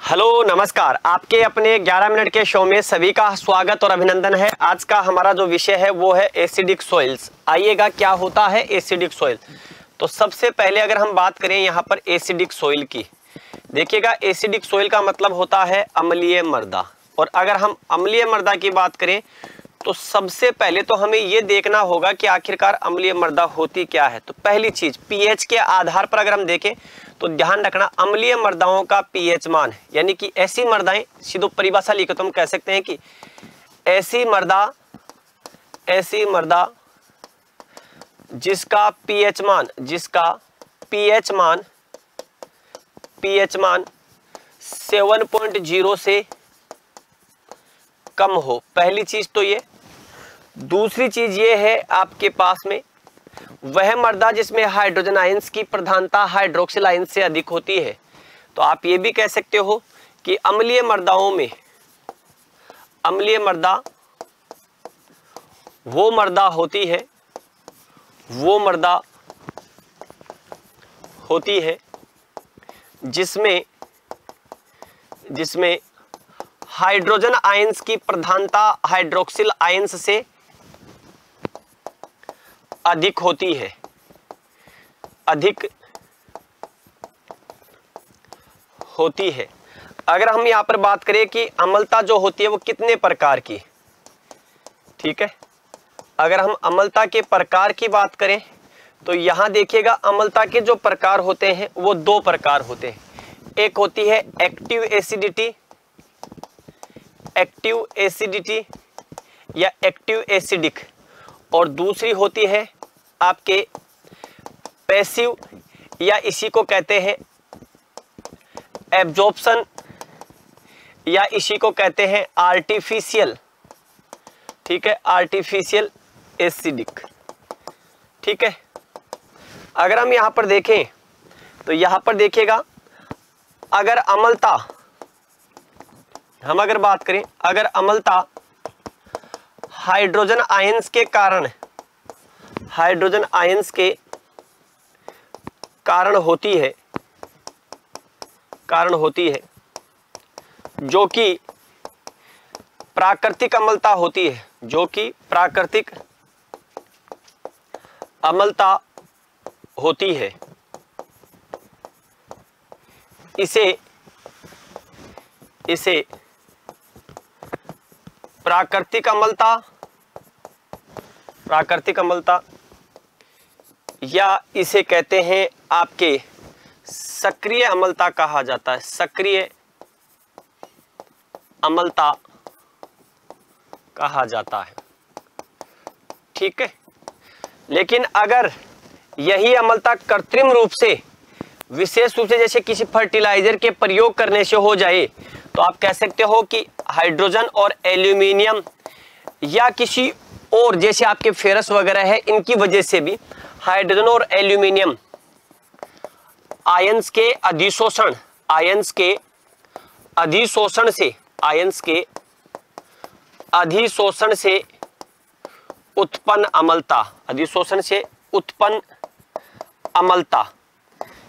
Hello नमस्कार, आपके अपने 11 मिनट के शो में सभी का स्वागत और अभिनंदन है। आज का हमारा जो विषय है वो है एसिडिक सॉइल्स। आइएगा, क्या होता है एसिडिक सॉइल। तो सबसे पहले अगर हम बात करें यहाँ पर एसिडिक सॉइल की, देखिएगा एसिडिक सॉइल का मतलब होता है अम्लीय मृदा। और अगर हम अम्लीय मृदा की बात करें तो सबसे पहले तो हमें ये देखना होगा कि आखिरकार अम्लीय मृदा होती क्या है। तो पहली चीज पीएच के आधार पर अगर हम देखें तो ध्यान रखना अम्लीय मृदाओं का पीएच मान, यानी कि ऐसी मृदाएं, सीधो परिभाषा लिखे तो हम कह सकते हैं कि ऐसी मृदा जिसका पीएच मान 7.0 से कम हो। पहली चीज तो ये। दूसरी चीज ये है आपके पास में वह मृदा जिसमें हाइड्रोजन आयंस की प्रधानता हाइड्रोक्सिल आयंस से अधिक होती है। तो आप ये भी कह सकते हो कि अम्लीय मृदाओं में वो मृदा होती है जिसमें हाइड्रोजन आयंस की प्रधानता हाइड्रोक्सिल आयंस से अधिक होती है। अगर हम यहां पर बात करें कि अम्लता जो होती है वो कितने प्रकार की, ठीक है, अगर हम अम्लता के प्रकार की बात करें तो यहां देखिएगा अम्लता के जो प्रकार होते हैं वो दो प्रकार होते हैं। एक होती है एक्टिव एसिडिटी या एक्टिव एसिडिक, और दूसरी होती है आपके पैसिव या इसी को कहते हैं एब्जॉर्प्शन या इसी को कहते हैं आर्टिफिशियल, ठीक है, आर्टिफिशियल एसिडिक, ठीक है। अगर हम यहां पर देखें तो यहां पर देखिएगा अगर अम्लता, हम अगर बात करें अगर अम्लता हाइड्रोजन आयंस के कारण होती है जो कि प्राकृतिक अम्लता होती है, इसे प्राकृतिक अम्लता या इसे कहते हैं आपके सक्रिय अम्लता कहा जाता है, सक्रिय अम्लता कहा जाता है, ठीक है। लेकिन अगर यही अम्लता कृत्रिम रूप से, विशेष रूप से जैसे किसी फर्टिलाइजर के प्रयोग करने से हो जाए तो आप कह सकते हो कि हाइड्रोजन और एल्यूमिनियम या किसी और जैसे आपके फेरस वगैरह है, इनकी वजह से भी हाइड्रोजन और एल्यूमिनियम आयंस के अधिशोषण से उत्पन्न अम्लता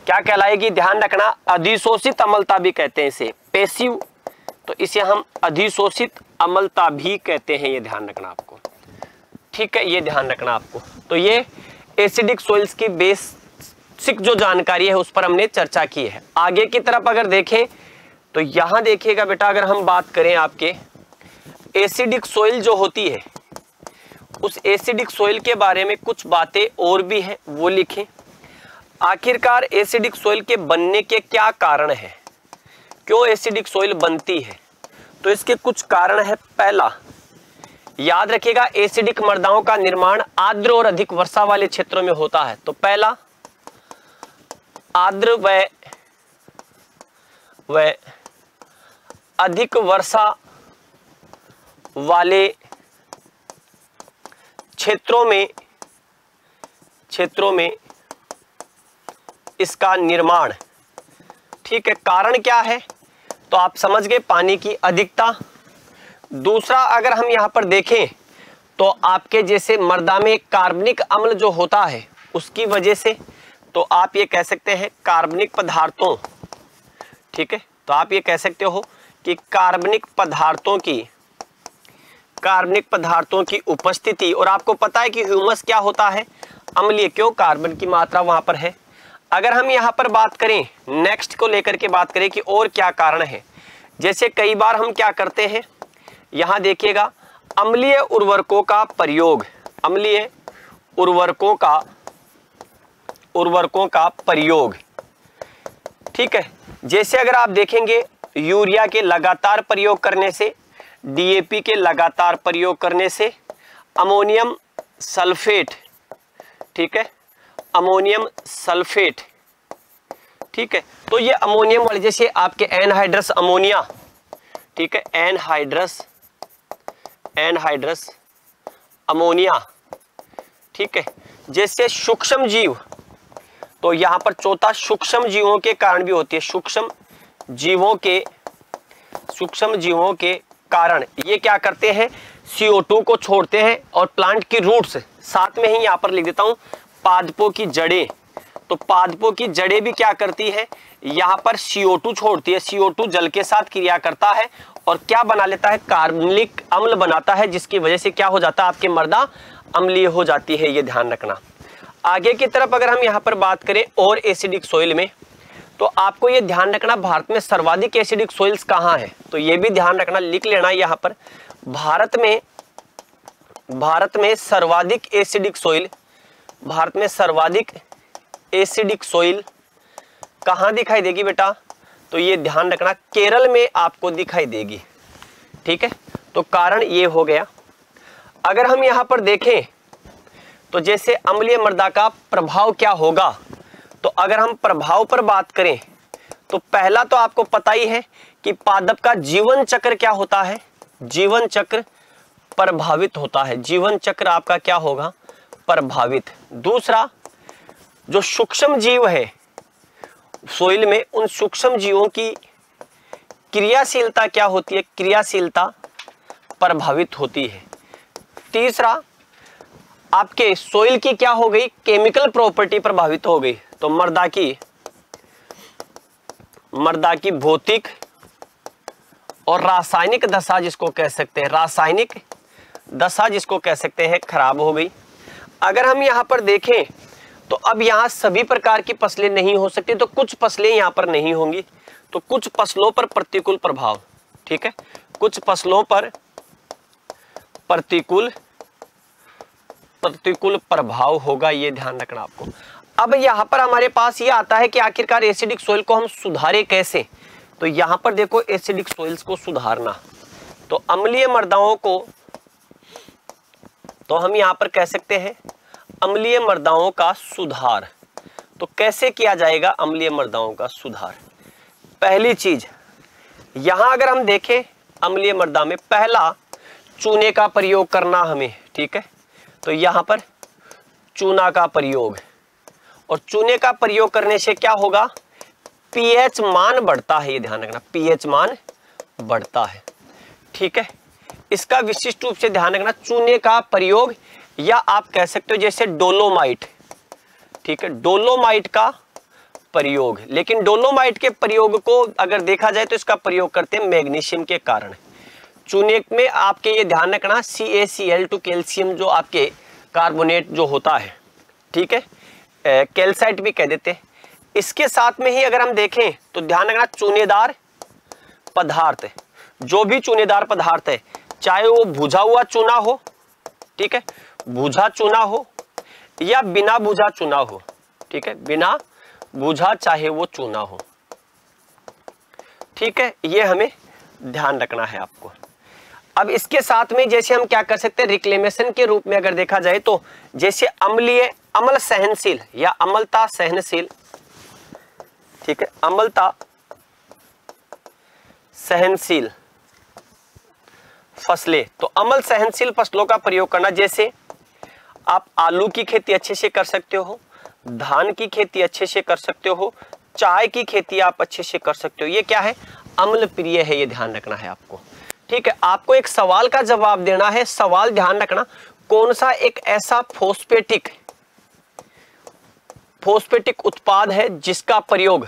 क्या कहलाएगी, ध्यान रखना, अधिशोषित अम्लता भी कहते हैं इसे, पैसिव, तो इसे हम अधिशोषित अम्लता भी कहते हैं, ये ध्यान रखना आपको, ठीक है, ये ध्यान रखना आपको। तो ये एसिडिक सॉइल्स की बेसिक जो जानकारी है उस पर हमने चर्चा की है। आगे की तरफ अगर देखें तो यहां देखिएगा बेटा, अगर हम बात करें आपके एसिडिक सॉइल जो होती है, उस एसिडिक सॉइल के बारे में कुछ बातें और भी हैं, वो लिखें। आखिरकार एसिडिक सॉइल के बनने के क्या कारण है, क्यों एसिडिक सॉइल बनती है, तो इसके कुछ कारण है। पहला, याद रखिएगा एसिडिक मृदाओं का निर्माण आर्द्र और अधिक वर्षा वाले क्षेत्रों में होता है। तो पहला, आर्द्र व अधिक वर्षा वाले क्षेत्रों में इसका निर्माण, ठीक है। कारण क्या है, तो आप समझ गए, पानी की अधिकता। दूसरा, अगर हम यहां पर देखें तो आपके जैसे मृदा में कार्बनिक अम्ल जो होता है उसकी वजह से, तो आप ये कह सकते हैं कार्बनिक पदार्थों, ठीक है, तो आप ये कह सकते हो कि कार्बनिक पदार्थों की उपस्थिति, और आपको पता है कि ह्यूमस क्या होता है, अम्लीय, क्यों, कार्बन की मात्रा वहां पर है। अगर हम यहाँ पर बात करें, नेक्स्ट को लेकर के बात करें कि और क्या कारण है, जैसे कई बार हम क्या करते हैं, यहाँ देखिएगा, अम्लीय उर्वरकों का प्रयोग, ठीक है। जैसे अगर आप देखेंगे यूरिया के लगातार प्रयोग करने से, डीएपी के लगातार प्रयोग करने से, अमोनियम सल्फेट, ठीक है, अमोनियम सल्फेट, ठीक है। तो ये अमोनियम वाले, जैसे आपके एनहाइड्रस अमोनिया, ठीक है, एनहाइड्रस अमोनिया, ठीक है। जैसे सूक्ष्म जीव, तो यहां पर चौथा सूक्ष्म जीवों के कारण भी होती है, सूक्ष्म जीवों के कारण ये क्या करते हैं, CO2 को छोड़ते हैं, और प्लांट की रूट्स, साथ में ही यहां पर लिख देता हूं पादपों की जड़ें, तो पादपों की जड़ें भी क्या करती है, यहां पर CO2 छोड़ती है, CO2 जल के साथ क्रिया करता है और क्या बना लेता है, कार्बनिक अम्ल बनाता है, जिसकी वजह से क्या हो जाता है, आपकी मृदा अम्लीय हो जाती है, ये ध्यान रखना। आगे की तरफ अगर हम यहाँ पर बात करें और एसिडिक सोइल में, तो आपको ये ध्यान रखना भारत में सर्वाधिक एसिडिक सोइल्स कहाँ है, तो ये भी ध्यान रखना, लिख लेना यहाँ पर, भारत में सर्वाधिक एसिडिक सोइल कहाँ दिखाई देगी बेटा, तो ये ध्यान रखना केरल में आपको दिखाई देगी, ठीक है। तो कारण ये हो गया। अगर हम यहाँ पर देखें तो जैसे अम्लीय मृदा का प्रभाव क्या होगा, तो अगर हम प्रभाव पर बात करें तो पहला तो आपको पता ही है कि पादप का जीवन चक्र क्या होता है, जीवन चक्र प्रभावित होता है, जीवन चक्र आपका क्या होगा, प्रभावित। दूसरा, जो सूक्ष्म जीव है सोइल में, उन सूक्ष्म जीवों की क्रियाशीलता क्या होती है, क्रियाशीलता प्रभावित होती है। तीसरा, आपके सोइल की क्या हो गई, केमिकल प्रॉपर्टी प्रभावित हो गई, तो मृदा की भौतिक और रासायनिक दशा जिसको कह सकते हैं, रासायनिक दशा जिसको कह सकते हैं, खराब हो गई। अगर हम यहाँ पर देखें तो अब यहाँ सभी प्रकार की फसलें नहीं हो सकती, तो कुछ फसलें यहाँ पर नहीं होंगी, तो कुछ फसलों पर प्रतिकूल प्रभाव, ठीक है, कुछ फसलों पर प्रतिकूल प्रभाव होगा, ये ध्यान रखना आपको। अब यहाँ पर हमारे पास ये आता है कि आखिरकार एसिडिक सोइल को हम सुधारे कैसे, तो यहाँ पर देखो एसिडिक सोइल्स को सुधारना, तो अम्लीय मृदाओं को, तो हम यहाँ पर कह सकते हैं अम्लीय मृदाओं का सुधार। तो कैसे किया जाएगा अम्लीय मृदाओं का सुधार? पहली चीज, यहां अगर हम देखें अम्लीय मृदा में, पहला चूने का प्रयोग करना हमें, ठीक है, तो यहां पर चूना का प्रयोग, और चूने का प्रयोग करने से क्या होगा, पीएच मान बढ़ता है, ये ध्यान रखना, पीएच मान बढ़ता है, ठीक है। इसका विशिष्ट रूप से ध्यान रखना, चूने का प्रयोग, या आप कह सकते हो जैसे डोलोमाइट, ठीक है, डोलोमाइट का प्रयोग, लेकिन डोलोमाइट के प्रयोग को अगर देखा जाए तो इसका प्रयोग करते हैं मैग्नीशियम के कारण। चूने में आपके ये ध्यान रखना CaCl2 कैल्शियम जो आपके कार्बोनेट जो होता है, ठीक है, कैल्साइट भी कह देते हैं। इसके साथ में ही अगर हम देखें तो ध्यान रखना चूनेदार पदार्थ, जो भी चूनेदार पदार्थ है, चाहे वो भुजा हुआ चूना हो, ठीक है, भुजा चूना हो या बिना भुजा चूना हो, ठीक है, बिना भुजा चाहे वो चूना हो, ठीक है, ये हमें ध्यान रखना है आपको। अब इसके साथ में जैसे हम क्या कर सकते हैं, रिक्लेमेशन के रूप में अगर देखा जाए तो जैसे अम्लीय, अम्ल सहनशील या अम्लता सहनशील, ठीक है, अम्लता सहनशील फसलें, तो अम्ल सहनशील फसलों का प्रयोग करना, जैसे आप आलू की खेती अच्छे से कर सकते हो, धान की खेती अच्छे से कर सकते हो, चाय की खेती आप अच्छे से कर सकते हो, ये क्या है, अम्ल प्रिय है, ये ध्यान रखना है आपको, ठीक है। आपको एक सवाल का जवाब देना है, सवाल ध्यान रखना, कौन सा एक ऐसा फोस्फेटिक उत्पाद है जिसका प्रयोग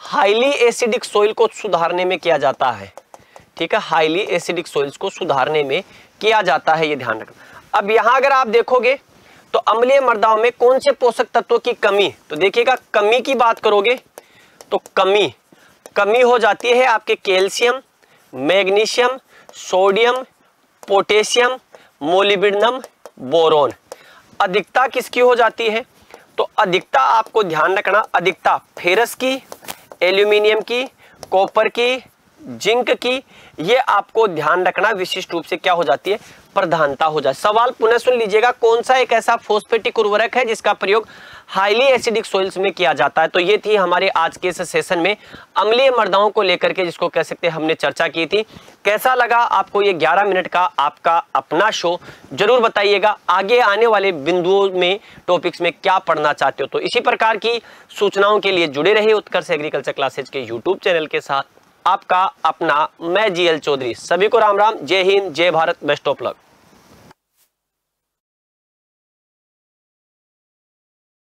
हाईली एसिडिक सोइल को सुधारने में किया जाता है। ठीक है, हाईली एसिडिक सोइल्स को सुधारने में किया जाता है, ये ध्यान रखना। अब यहां अगर आप देखोगे तो अम्लीय मृदाओं में कौन से पोषक तत्वों की कमी, तो देखिएगा कमी की बात करोगे तो कमी हो जाती है आपके calcium, magnesium, sodium, potassium, molybdenum, boron. अधिकता किसकी हो जाती है, तो अधिकता आपको ध्यान रखना, अधिकता फेरस की, एल्यूमिनियम की, कॉपर की, जिंक की, ये आपको ध्यान रखना विशिष्ट रूप से क्या हो जाती है, प्रधानता हो जाए। सवाल पुनः सुन लीजिएगा, कौन सा एक ऐसा फोस्फेटिक उर्वरक है जिसका प्रयोग हाईली एसिडिक सॉइल्स में किया जाता है। तो ये थी हमारे आज के इस सेशन में अम्लीय मृदाओं को लेकर के, जिसको कह सकते हैं हमने चर्चा की थी। कैसा लगा आपको ये 11 मिनट का आपका अपना शो, जरूर बताइएगा। आगे आने वाले बिंदुओं में टॉपिक्स में क्या पढ़ना चाहते हो, तो इसी प्रकार की सूचनाओं के लिए जुड़े रहिए उत्कर्ष एग्रीकल्चर क्लासेज के यूट्यूब चैनल के साथ। आपका अपना मैं जीएल चौधरी, सभी को राम राम, जय हिंद, जय भारत, बेस्ट ऑफ लक।